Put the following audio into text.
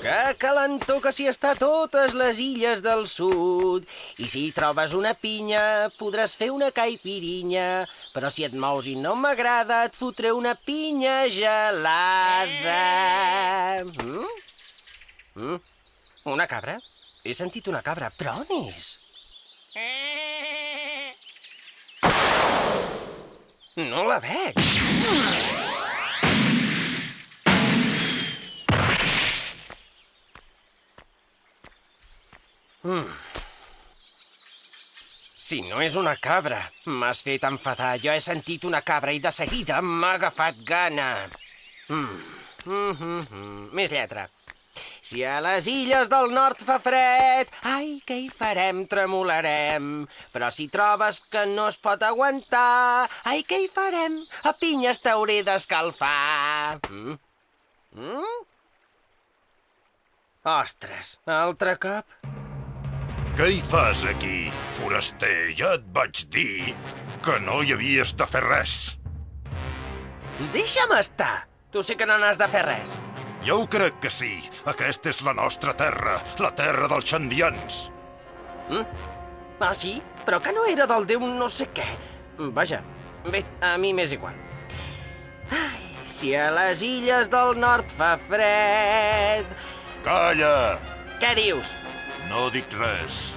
Que calentó que s'hi està a totes les illes del sud. I si trobes una pinya, podràs fer una caipirinha. Però si et mous i no m'agrada, et fotré una pinya gelada. Una cabra? He sentit una cabra, però on és? No la veig. Si no és una cabra, m'has fet enfadar. Jo he sentit una cabra i de seguida m'ha agafat gana. Més lletra. Si a les illes del nord fa fred, ai, què hi farem? Tremolarem. Però si trobes que no es pot aguantar, ai, què hi farem? A pinyes t'hauré d'escalfar. Ostres, altre cop? Què hi fas aquí, foraster? Ja et vaig dir que no hi havies de fer res. Deixa'm estar! Tu sí que no n'has de fer res. Jo ho crec que sí. Aquesta és la nostra terra, la terra dels xandians. Ah, sí? Però que no era del déu no sé què. Vaja, bé, a mi m'és igual. Ai, si a les illes del nord fa fred... Calla! Què dius? No dic res.